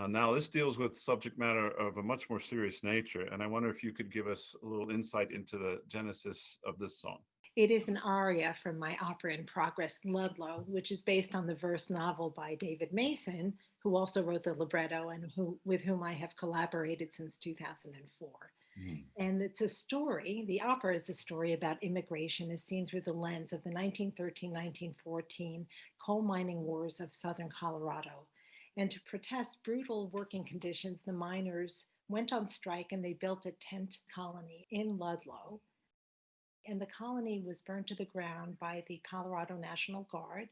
Now, this deals with subject matter of a much more serious nature, and I wonder if you could give us a little insight into the genesis of this song. It is an aria from my opera in progress, Ludlow, which is based on the verse novel by David Mason, who also wrote the libretto and with whom I have collaborated since 2004. Mm. And it's a story, the opera is a story about immigration as seen through the lens of the 1913 1914 coal mining wars of southern Colorado. And to protest brutal working conditions, the miners went on strike and they built a tent colony in Ludlow. And the colony was burned to the ground by the Colorado National Guard,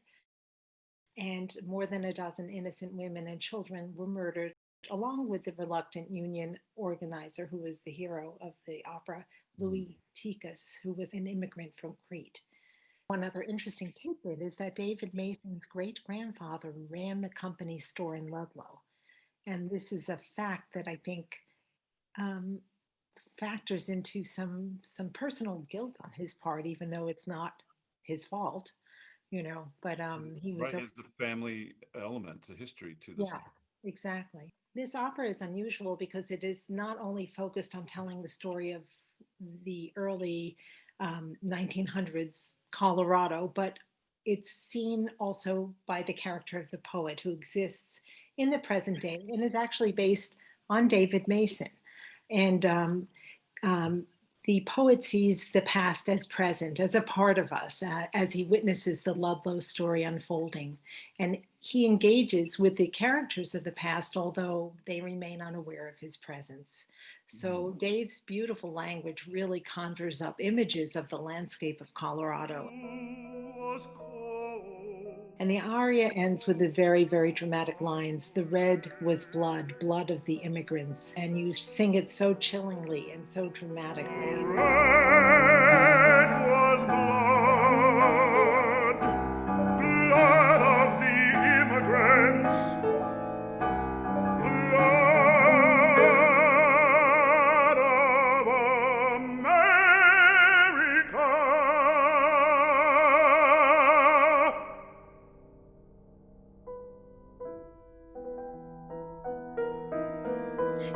and more than a dozen innocent women and children were murdered, along with the reluctant union organizer who was the hero of the opera, Mm. Louis Tikas, who was an immigrant from Crete. One other interesting tidbit is that David Mason's great grandfather ran the company's store in Ludlow. And this is a fact that I think um, factors into some personal guilt on his part, even though it's not his fault, But he was Right, a there's the family element, the history to the yeah, song. exactly. This opera is unusual because it is not only focused on telling the story of the early 1900s Colorado, but it's seen also by the character of the poet who exists in the present day and is actually based on David Mason. And um, the poet sees the past as present, as a part of us, as he witnesses the Ludlow story unfolding. And he engages with the characters of the past, although they remain unaware of his presence. Mm. So Dave's beautiful language really conjures up images of the landscape of Colorado. And the aria ends with the very, very dramatic lines: the red was blood, blood of the immigrants. And you sing it so chillingly and so dramatically. Red was blood, blood of the immigrants, blood of America.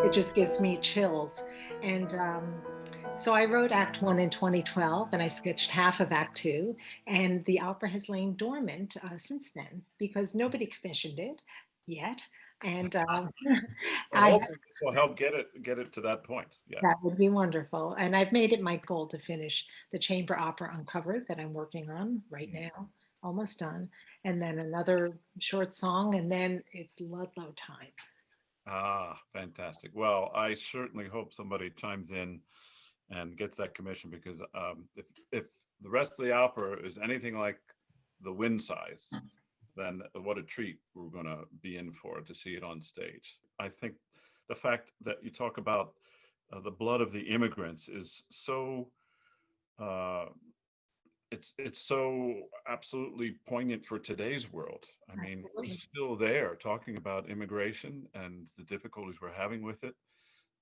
It just gives me chills. And so I wrote Act One in 2012, and I sketched half of Act Two, and the opera has lain dormant since then because nobody commissioned it yet. And Well, I hopefully this will help get it to that point. Yeah. that would be wonderful. And I've made it my goal to finish the chamber opera Uncovered that I'm working on right Mm. now, almost done, and then another short song, and then it's Ludlow time. Ah, fantastic. Well, I certainly hope somebody chimes in and gets that commission because if the rest of the opera is anything like the Wind Size, then what a treat we're going to be in for to see it on stage. I think the fact that you talk about the blood of the immigrants is so uh, it's so absolutely poignant for today's world. I mean, we're Absolutely. still there talking about immigration and the difficulties we're having with it.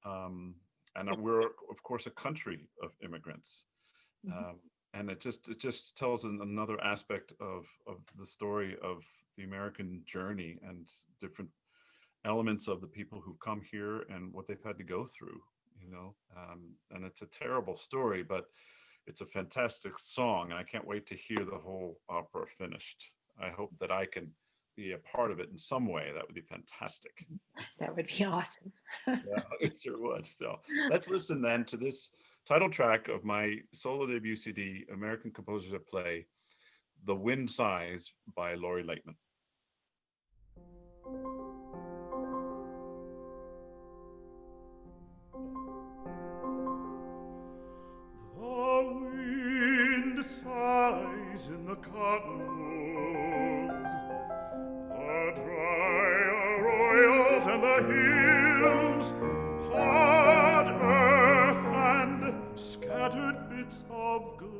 Um, and we're of course a country of immigrants. Mhm. Um, and it just tells another aspect of the story of the American journey and different elements of the people who've come here and what they've had to go through. And it's a terrible story, but it's a fantastic song, and I can't wait to hear the whole opera finished. I hope that I can be a part of it in some way. That would be fantastic. That would be awesome. Yeah, it sure would. So let's listen then to this title track of my solo debut CD, American Composers at Play, The Wind Sighs by Lori Laitman. The wind sighs in the cottonwoods, the dry arroyos and the hills, hard earth and scattered bits of glass.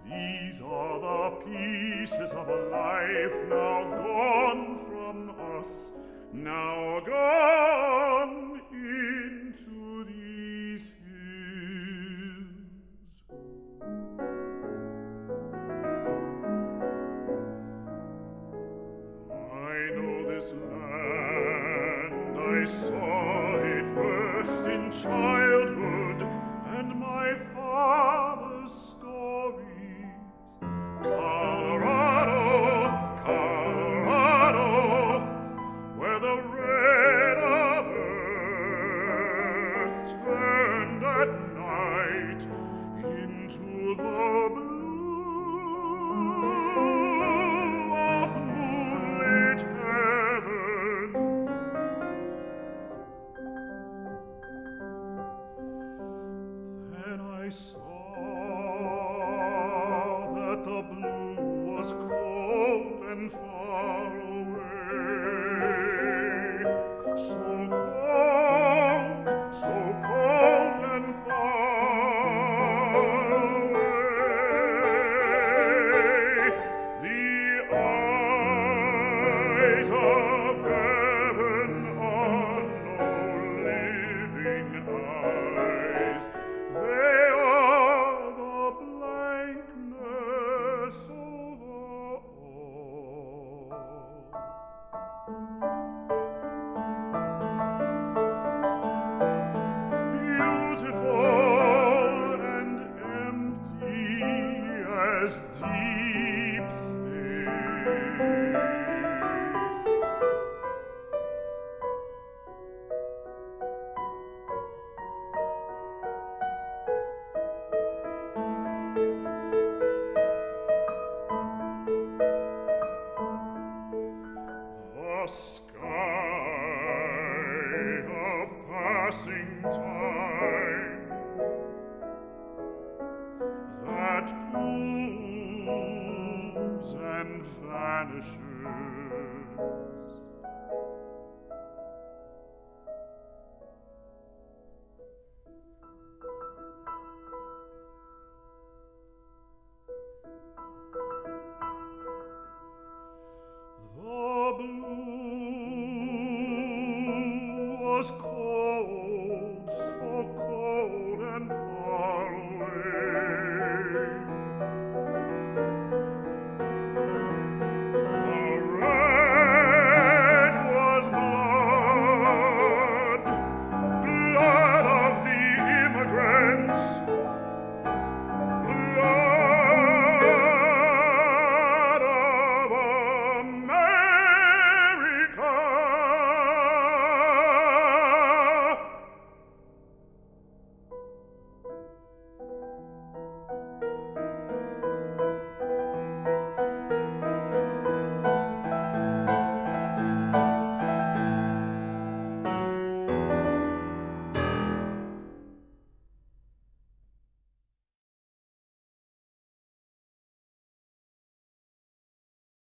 These are the pieces of a life now gone from us, now gone into these hills. this land. I saw it first in childhood and my father's stories. Colorado, Colorado, where the red of earth turned at night into the blue of moonlit heaven. Then I saw that the blue was cold and far away, so cold and far away. The eyes of heaven are no living eyes. They are the blankness of all. Beautiful and empty as deep space. The sky of passing time